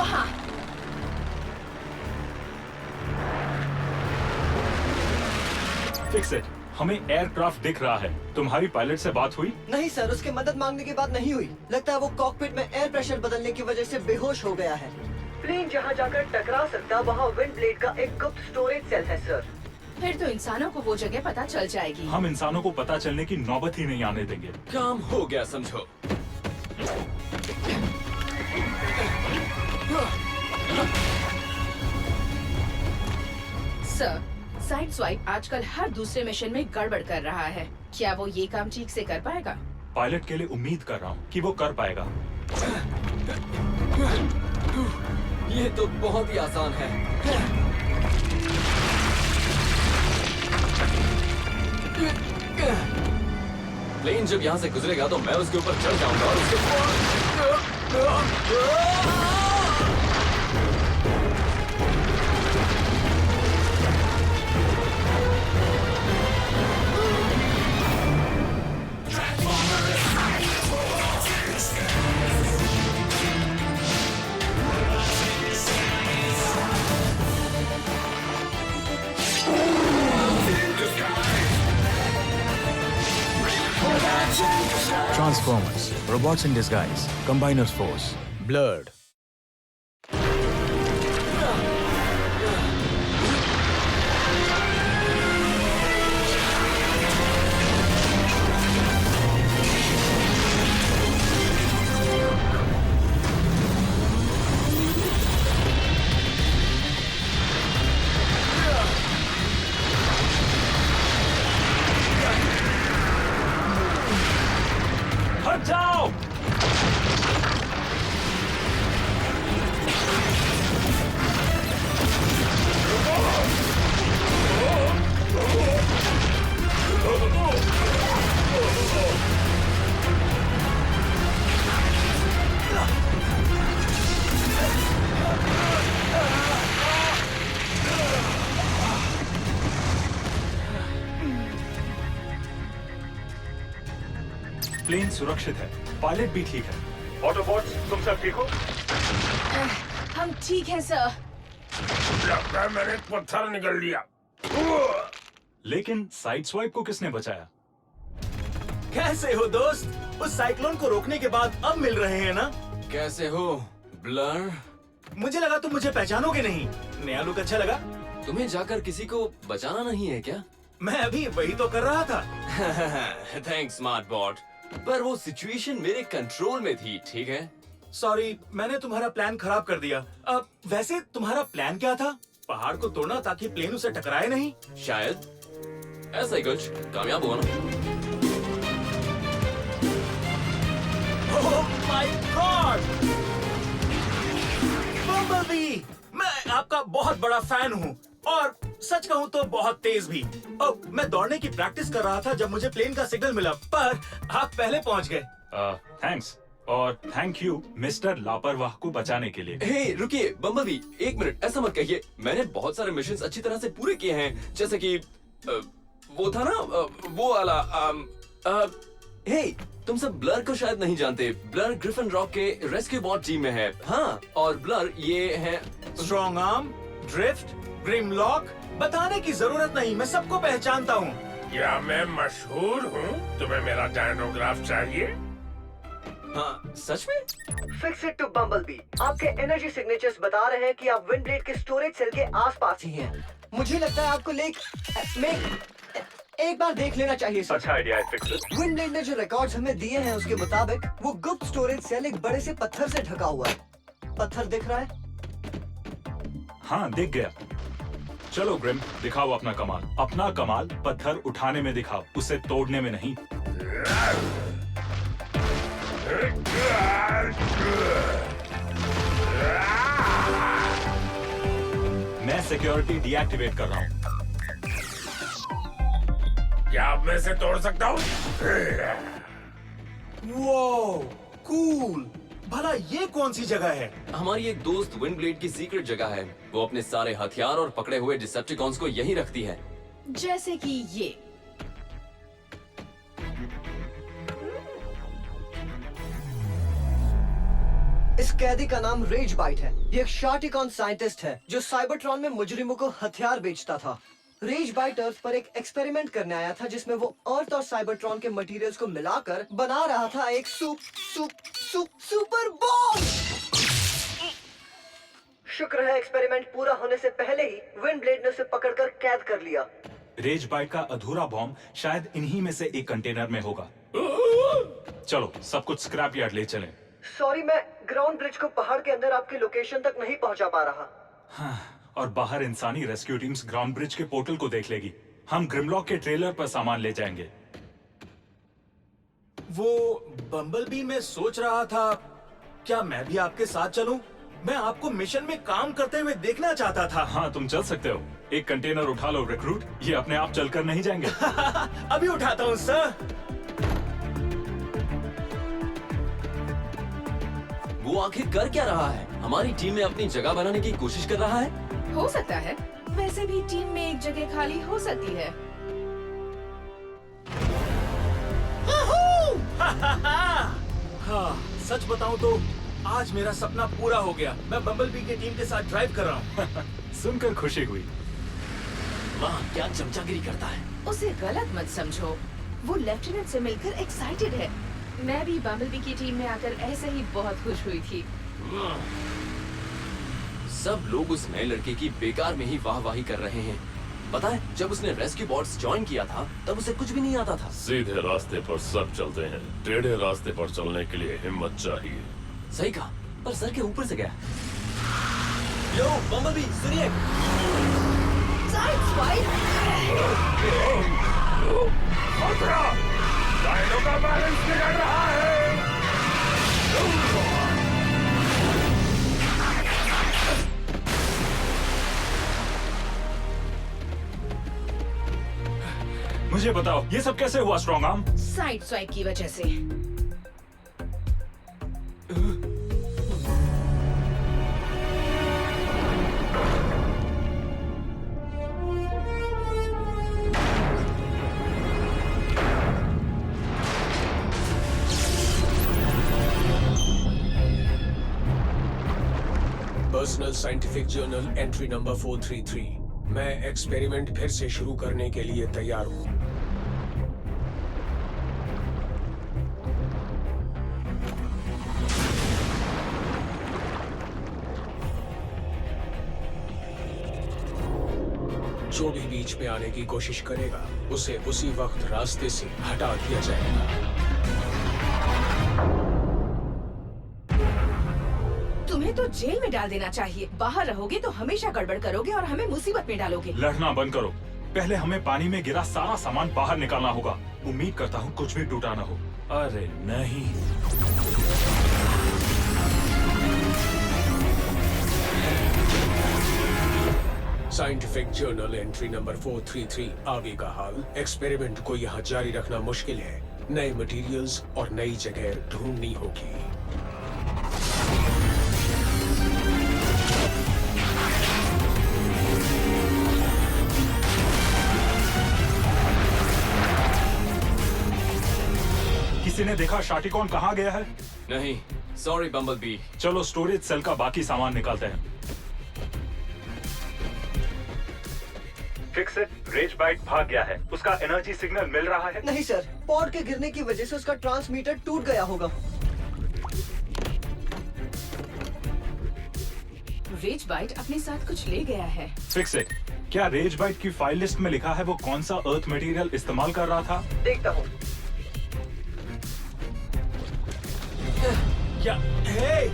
वहाँ। Fix it. हमें aircraft दिख रहा है। तुम्हारी पायलट से बात हुई? नहीं सर, उसके मदद मांगने के बाद नहीं हुई। लगता है वो कॉकपिट में एयर प्रेशर बदलने की वजह से बेहोश हो गया है। प्लेन जहाँ जाकर टकरा सकता वहाँ विंड ब्लेड का एक गुप्त स्टोरेज सेल है सर। फिर तो इंसानों को वो जगह पता चल जाएगी। हम इंसानों को पता चलने की नौबत ही नहीं आने देंगे। काम हो गया समझो। सर, साइड स्वाइप आजकल हर दूसरे मिशन में गड़बड़ कर रहा है। क्या वो ये काम ठीक से कर पाएगा? पायलट के लिए उम्मीद कर रहा हूँ कि वो कर पाएगा। ये तो बहुत ही आसान है। प्लेन जब यहाँ से गुजरेगा तो मैं उसके ऊपर चढ़ जाऊंगा और उसके Transformers, Robots in Disguise, Combiners Force, Blurred. हट जाओ! प्लेन सुरक्षित है, पायलट भी ठीक है। ऑटोबॉट्स, तुम सब ठीक हो? हम ठीक है सर। लगता है मैंने एक पत्थर निकल लिया। लेकिन साइड स्वाइप को किसने बचाया? कैसे हो दोस्त? उस साइक्लोन को रोकने के बाद अब मिल रहे हैं ना? कैसे हो ब्लर? मुझे लगा तुम मुझे पहचानोगे नहीं। नया लुक अच्छा लगा? तुम्हें जाकर किसी को बचाना नहीं है क्या? मैं अभी वही तो कर रहा था। थैंक्स स्मार्ट बॉट, पर वो सिचुएशन मेरे कंट्रोल में थी, ठीक है? सॉरी, मैंने तुम्हारा प्लान खराब कर दिया। अब वैसे तुम्हारा प्लान क्या था? पहाड़ को तोड़ना ताकि प्लेन उसे टकराए नहीं? शायद ऐसा ही कुछ। कामयाब हुआ ना? Oh my God! बम्बलबी! मैं आपका बहुत बड़ा फैन हूँ और सच कहूँ तो बहुत तेज भी। अब मैं दौड़ने की प्रैक्टिस कर रहा था जब मुझे प्लेन का सिग्नल मिला, पर आप पहले पहुँच गए। थैंक्स और थैंक यू मिस्टर लापरवाह को बचाने के लिए। हे रुकिए बम्बलबी, एक मिनट, ऐसा मत कहिए। मैंने बहुत सारे मिशंस अच्छी तरह से पूरे किए हैं, जैसे कि वो था ना वो वाला। हे, तुम सब ब्लर को शायद नहीं जानते। ब्लर ग्रिफिन रॉक के रेस्क्यू बॉट टीम में है। हाँ, और ब्लर ये है स्ट्रॉन्ग आर्म, ड्रिफ्ट, ग्रिमलॉक। बताने की जरूरत नहीं, मैं सबको पहचानता हूँ। क्या मैं मशहूर हूँ? तुम्हें मेरा डायनोग्राफ चाहिए? हाँ, सच में? Fix it to Bumblebee. आपके एनर्जी सिग्नेचर्स बता रहे हैं कि आप विंड ब्लेड के स्टोरेज सेल के आसपास ही हैं। मुझे लगता है आपको एक बार देख लेना चाहिए सर। अच्छा आइडिया है, फिक्स इट। विंड ब्लेड ने जो रिकॉर्ड्स हमें दिए हैं उसके मुताबिक वो गुप्त स्टोरेज सेल एक बड़े से पत्थर से ढका हुआ है। पत्थर दिख रहा है? हाँ, दिख गया। चलो ग्रिम, दिखाओ अपना कमाल। अपना कमाल पत्थर उठाने में दिखाओ, उसे तोड़ने में नहीं। मैं सिक्योरिटी डीएक्टिवेट कर रहा हूँ। क्या अब मैं इसे तोड़ सकता हूँ? वो कूल। भला ये कौन सी जगह है? हमारी एक दोस्त विंड ब्लेड की सीक्रेट जगह है। वो अपने सारे हथियार और पकड़े हुए डिसेप्टिकॉन्स को यहीं रखती है। जैसे कि ये। इस कैदी का नाम रेज बाइट है। ये एक शार्टिकॉन साइंटिस्ट है जो साइबरट्रॉन में मुजरिमों को हथियार बेचता था। रेज बाइट अर्थ पर एक एक्सपेरिमेंट करने आया था जिसमें वो अर्थ और साइबरट्रॉन के मटेरियल्स को मिलाकर बना रहा था एक सुपर बॉम्ब। शुक्र है एक्सपेरिमेंट पूरा होने से पहले ही विंड ब्लेड ने उसे पकड़कर कैद कर लिया। रेज बाइट का अधूरा बॉम्ब शायद इन्हीं में से एक कंटेनर में होगा। चलो सब कुछ स्क्रैप यार्ड ले चलें। सॉरी, मैं ग्राउंड ब्रिज को पहाड़ के अंदर आपकी लोकेशन तक नहीं पहुंचा पा रहा। हाँ, और बाहर इंसानी रेस्क्यू टीम्स ग्राउंड ब्रिज के पोर्टल को देख लेगी। हम ग्रिमलॉक के ट्रेलर पर सामान ले जाएंगे। वो बम्बलबी में सोच रहा था क्या मैं भी आपके साथ चलूं? मैं आपको मिशन में काम करते हुए देखना चाहता था। हाँ, तुम चल सकते हो। एक कंटेनर उठा लो रिक्रूट, ये अपने आप चलकर नहीं जाएंगे। अभी उठाता हूँ सर। वो आखिर कर क्या रहा है? हमारी टीम में अपनी जगह बनाने की कोशिश कर रहा है? हो सकता है। वैसे भी टीम में एक जगह खाली हो सकती है। हाँ, सच बताऊं तो आज मेरा सपना पूरा हो गया। मैं बम्बलबी की टीम के साथ ड्राइव कर रहा हूँ। सुनकर खुशी हुई। वाह, क्या चमचागिरी करता है। उसे गलत मत समझो, वो लेफ्टिनेंट से मिलकर एक्साइटेड है। मैं भी बम्बलबी की टीम में आकर ऐसे ही बहुत खुश हुई थी। सब लोग उस नए लड़के की बेकार में ही वाहवाही कर रहे हैं। पता है, जब उसने रेस्क्यू बॉट्स ज्वाइन किया था तब उसे कुछ भी नहीं आता था। सीधे रास्ते पर सब चलते हैं, टेढ़े रास्ते पर चलने के लिए हिम्मत चाहिए। सही कहा, पर सर के ऊपर से गया। यो बम्बलबी, सुनिए। खतरा! डायनो का बैलेंस बिगड़ रहा है। मुझे बताओ, ये सब कैसे हुआ स्ट्रॉन्ग आर्म? साइड स्वाइप की वजह से। Personal scientific journal entry number 433। मैं एक्सपेरिमेंट फिर से शुरू करने के लिए तैयार हूँ। जो भी बीच में आने की कोशिश करेगा उसे उसी वक्त रास्ते से हटा दिया जाएगा। तुम्हें तो जेल में डाल देना चाहिए। बाहर रहोगे तो हमेशा गड़बड़ करोगे और हमें मुसीबत में डालोगे। लड़ना बंद करो। पहले हमें पानी में गिरा सारा सामान बाहर निकालना होगा। उम्मीद करता हूँ कुछ भी टूटा ना हो। अरे नहीं। Scientific journal entry number 433। आगे का हाल। एक्सपेरिमेंट को यहाँ जारी रखना मुश्किल है। नए मटेरियल्स और नई जगह ढूंढनी होगी। किसी ने देखा शार्टिकॉन कहाँ गया है? नहीं, सॉरी बम्बलबी। चलो स्टोरेज सेल का बाकी सामान निकालते हैं। Fix it. रेज बाइट भाग गया है। उसका एनर्जी सिग्नल मिल रहा है? नहीं सर, पॉड के गिरने की वजह से उसका ट्रांसमीटर टूट गया होगा। रेज बाइट अपने साथ कुछ ले गया है। Fix it. क्या रेज बाइट की फाइल लिस्ट में लिखा है वो कौन सा अर्थ मटेरियल इस्तेमाल कर रहा था? देखता हूँ। क्या? हे!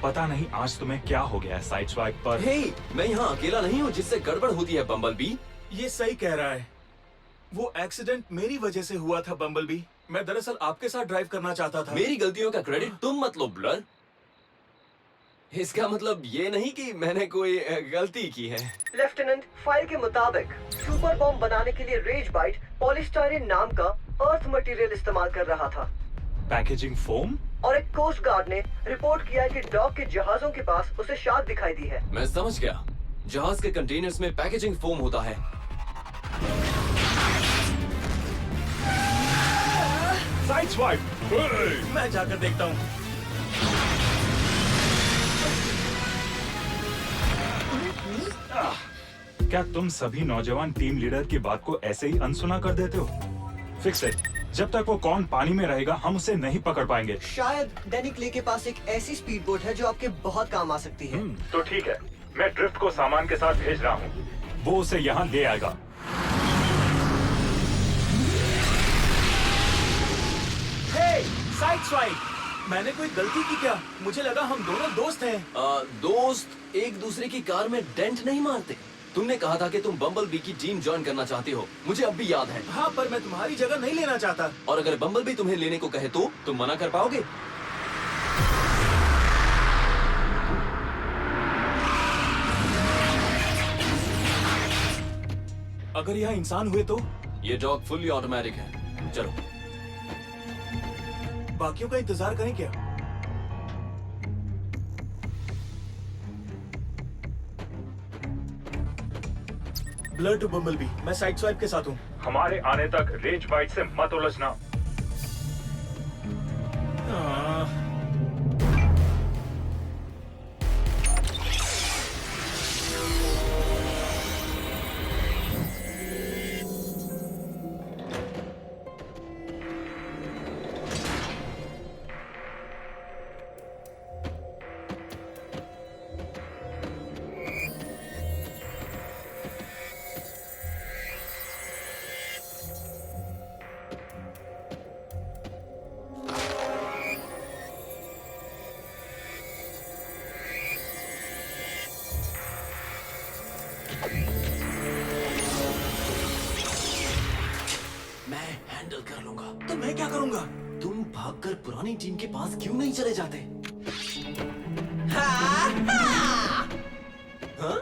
पता नहीं आज तुम्हें क्या हो गया है साइड स्वाइप पर। हे, मैं यहाँ अकेला नहीं हूँ जिससे गड़बड़ होती है बम्बलबी। ये सही कह रहा है। वो एक्सीडेंट मेरी वजह से हुआ था बम्बलबी। मैं दरअसल आपके साथ ड्राइव करना चाहता था। मेरी गलतियों का क्रेडिट तुम मत लो ब्लर। इसका मतलब ये नहीं कि मैंने कोई गलती की है। लेफ्टिनेंट, फाइल के मुताबिक सुपर बॉम्ब बनाने के लिए रेज बाइट पॉलीस्टायरीन नाम का अर्थ मटेरियल इस्तेमाल कर रहा था। Packaging foam? और एक कोस्ट गार्ड ने रिपोर्ट किया है कि डॉक के जहाजों के पास उसे शार्क दिखाई दी है। मैं समझ गया। जहाज के कंटेनर्स में पैकेजिंग फोम होता है। Side side swipe. मैं जाकर देखता हूँ। क्या तुम सभी नौजवान टीम लीडर की बात को ऐसे ही अनसुना कर देते हो? Fix it. जब तक वो कौन पानी में रहेगा हम उसे नहीं पकड़ पाएंगे। शायद डैनी क्ले के पास एक ऐसी स्पीड बोट है जो आपके बहुत काम आ सकती है। तो ठीक है, मैं ड्रिफ्ट को सामान के साथ भेज रहा हूँ, वो उसे यहाँ ले आएगा। हे, साइड स्वाइप। मैंने कोई गलती की क्या? मुझे लगा हम दोनों दोस्त हैं। दोस्त एक दूसरे की कार में डेंट नहीं मारते। तुमने कहा था कि तुम बम्बलबी की टीम ज्वाइन करना चाहते हो, मुझे अब भी याद है। हाँ, पर मैं तुम्हारी जगह नहीं लेना चाहता। और अगर बम्बलबी तुम्हें लेने को कहे तो तुम मना कर पाओगे? अगर यहाँ इंसान हुए तो? ये डॉग फुल्ली ऑटोमेटिक है। चलो। बाकियों का इंतजार करें क्या? Blur to Bumblebee. मैं साइड स्वाइप के साथ हूँ। हमारे आने तक रेज बाइट से मत उलझना। मैं हैंडल कर लूंगा। तो मैं क्या करूँगा? तुम भागकर पुरानी टीम के पास क्यों नहीं चले जाते? हाँ?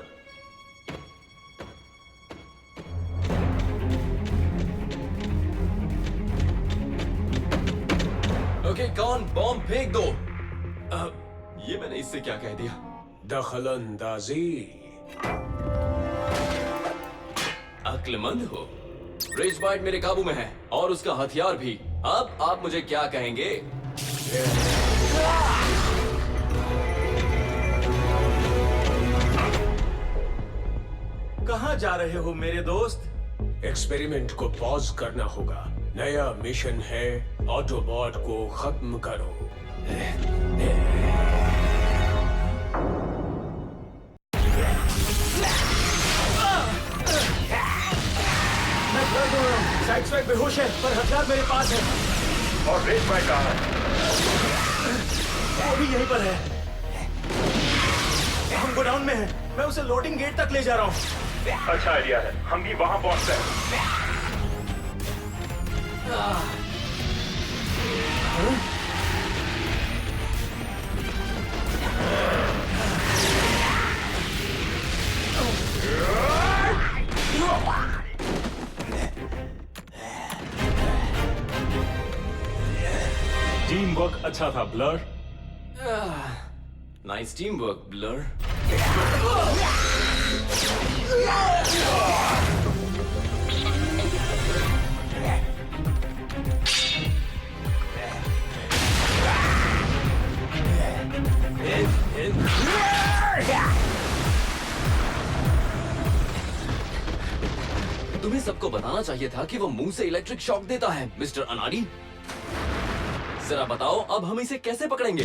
ओके, कौन बॉम्ब फेंक दो। ये मैंने इससे क्या कह दिया? दखलंदाजी। अक्लमंद हो। रेज बाइट मेरे काबू में है और उसका हथियार भी। अब आप मुझे क्या कहेंगे? कहाँ जा रहे हो मेरे दोस्त? एक्सपेरिमेंट को पॉज करना होगा। नया मिशन है, ऑटोबॉट को खत्म करो। साइड स्वाइप बेहोश है, पर हथियार मेरे पास है। और रेज बाइट कहाँ है? वो भी यहीं पर है। हम गोडाउन में हैं। मैं उसे लोडिंग गेट तक ले जा रहा हूँ। अच्छा आइडिया है, हम भी वहाँ पहुँचते हैं। टीम वर्क अच्छा था blur. Nice team work blur. तुम्हें सबको बताना चाहिए था कि वो मुंह से इलेक्ट्रिक शॉक देता है, मिस्टर अनाड़ी। जरा बताओ अब हम इसे कैसे पकड़ेंगे?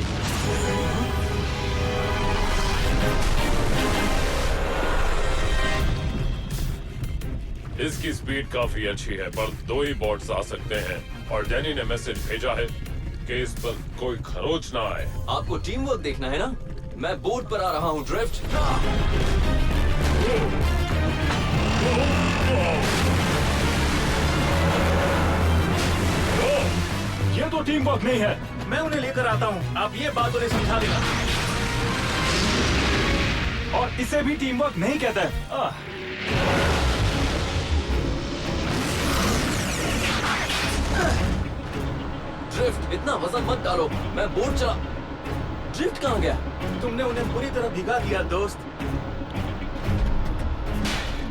इसकी स्पीड काफी अच्छी है, पर 2 ही बॉट्स आ सकते हैं और डैनी ने मैसेज भेजा है कि इस पर कोई खरोच ना आए। आपको टीम वर्क देखना है ना? मैं बोर्ड पर आ रहा हूँ ड्रिफ्ट। ये तो टीम वर्क नहीं है। मैं उन्हें लेकर आता हूँ, आप ये बात उन्हें समझा देना। और इसे भी टीम वर्क नहीं कहता है। ड्रिफ्ट, इतना वजन मत डालो, मैं बोर्ड चला। ड्रिफ्ट कहाँ गया? तुमने उन्हें पूरी तरह भिगा दिया दोस्त।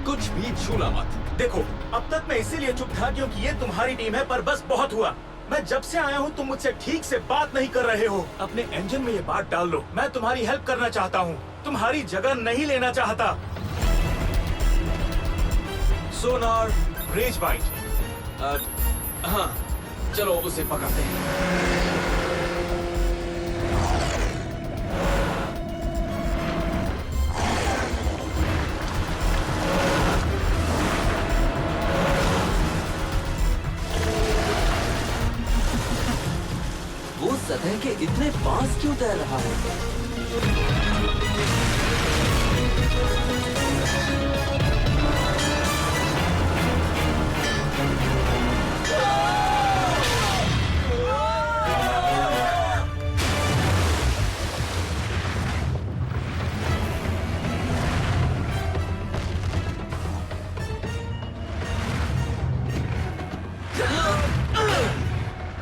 कुछ भी छूना मत। देखो, अब तक मैं इसीलिए चुप था क्योंकि ये तुम्हारी टीम है, पर बस बहुत हुआ। मैं जब से आया हूँ तुम मुझसे ठीक से बात नहीं कर रहे हो। अपने इंजन में ये बात डाल लो, मैं तुम्हारी हेल्प करना चाहता हूँ, तुम्हारी जगह नहीं लेना चाहता। सोनार रेज बाइट। हाँ, चलो उसे पकड़ते हैं। वो सतह के इतने पास क्यों तैर रहा है?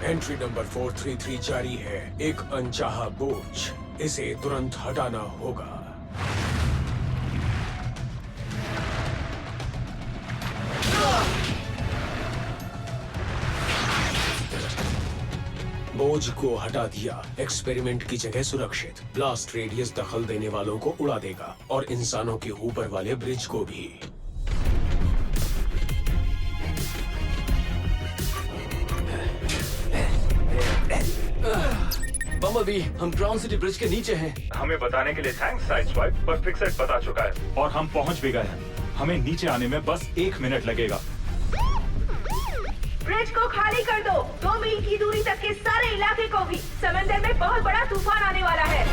एंट्री नंबर 433 जारी है। एक अनचाहा बोझ, इसे तुरंत हटाना होगा। बोझ को हटा दिया। एक्सपेरिमेंट की जगह सुरक्षित। ब्लास्ट रेडियस दखल देने वालों को उड़ा देगा और इंसानों के ऊपर वाले ब्रिज को भी। बम्बलबी, हम क्राउन सिटी ब्रिज के नीचे हैं। हमें बताने के लिए थैंक्स साइडस्वाइप, पर फिक्सेट बता चुका है और हम पहुंच भी गए हैं। हमें नीचे आने में बस 1 मिनट लगेगा। ब्रिज को खाली कर दो, 2 मील की दूरी तक के सारे इलाके को भी। समंदर में बहुत बड़ा तूफान आने वाला है।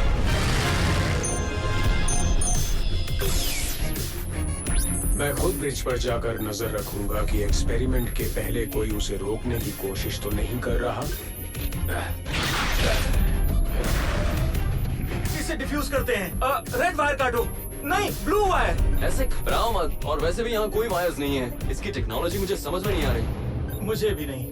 मैं खुद ब्रिज पर जाकर नजर रखूंगा कि एक्सपेरिमेंट के पहले कोई उसे रोकने की कोशिश तो नहीं कर रहा। इसे डिफ्यूज करते हैं। रेड वायर काटो। नहीं, ब्लू वायर। ऐसे घबराओ मत, और वैसे भी यहाँ कोई वायर्स नहीं है। इसकी टेक्नोलॉजी मुझे समझ में नहीं आ रही। मुझे भी नहीं।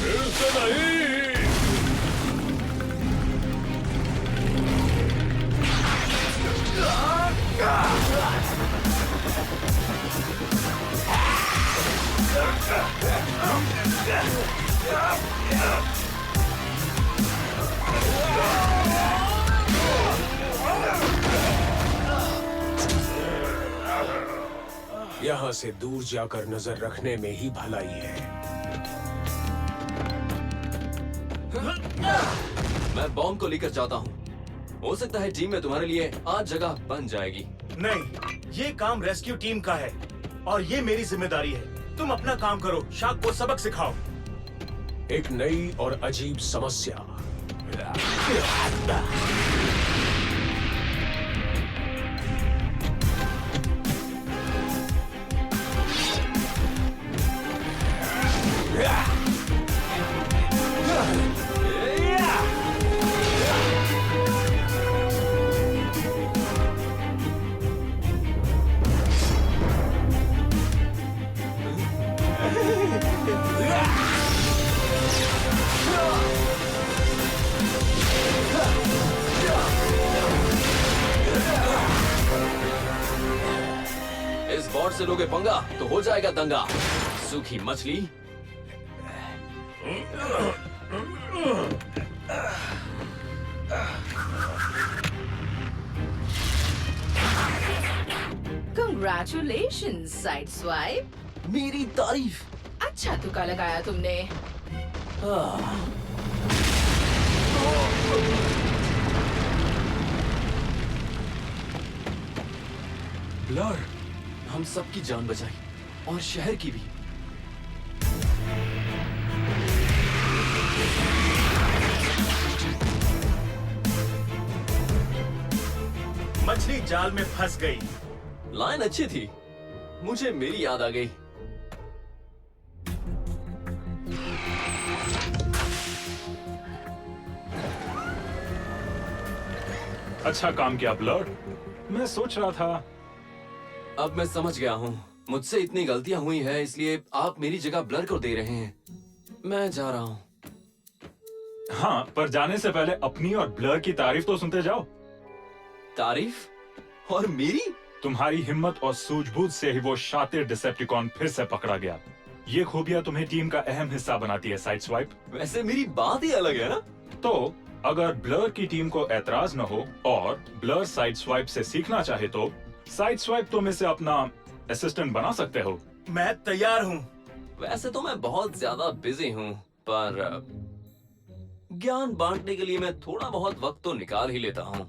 फिर से नहीं। यहाँ से दूर जाकर नजर रखने में ही भलाई है। मैं बॉम्ब को लेकर जाता हूँ। हो सकता है टीम में तुम्हारे लिए आज जगह बन जाएगी। नहीं, ये काम रेस्क्यू टीम का है और ये मेरी जिम्मेदारी है। तुम अपना काम करो, शार्क को सबक सिखाओ। एक नई और अजीब समस्या। इस बॉट से लोगे पंगा तो हो जाएगा दंगा। सूखी मछली। Congratulations, साइडस्वाइप। मेरी तारीफ। अच्छा तुक्का लगाया तुमने। ब्लर, हम सबकी जान बचाई और शहर की भी। मछली जाल में फंस गई। लाइन अच्छी थी, मुझे मेरी याद आ गई। अच्छा काम किया ब्लड। मैं सोच रहा था। अब मैं समझ गया हूँ, मुझसे इतनी गलतियां हुई है इसलिए आप मेरी जगह ब्लर को दे रहे हैं। मैं जा रहा हूँ। हाँ, पर जाने से पहले अपनी और ब्लर की तारीफ तो सुनते जाओ। तारीफ? और मेरी? तुम्हारी हिम्मत और सूझबूझ से ही वो शातिर डिसेप्टिकॉन फिर से पकड़ा गया। ये खूबियां तुम्हें टीम का अहम हिस्सा बनाती है, साइडस्वाइप। वैसे मेरी बात ही अलग है ना। तो अगर ब्लर की टीम को ऐतराज न हो और ब्लर साइडस्वाइप से सीखना चाहे तो साइडस्वाइप तुम इसे अपना असिस्टेंट बना सकते हो। मैं तैयार हूँ। वैसे तो मैं बहुत ज्यादा बिजी हूँ, पर ज्ञान बांटने के लिए मैं थोड़ा बहुत वक्त तो निकाल ही लेता हूँ।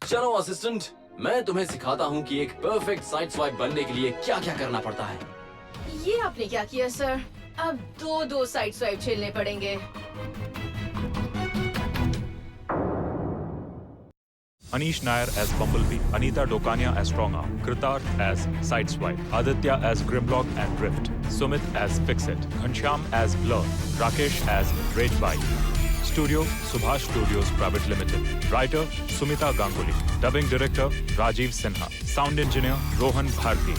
चलो असिस्टेंट, मैं तुम्हें सिखाता हूँ कि एक परफेक्ट साइड स्वाइप बनने के लिए क्या क्या करना पड़ता है। ये आपने क्या किया सर? अब दो साइड स्वाइप झेलने पड़ेंगे। Anish Nair as Bumblebee, Anita Dokania as Strongarm, Kritarth as Sideswipe, Aditya as Grimlock and Drift, Sumit as Fixit, Ghanshyam as Blur, Rakesh as Ragebite. Studio, Subhash Studios Private Limited. Writer, Sumita Ganguly. Dubbing Director, Rajiv Sinha. Sound Engineer, Rohan Bharti.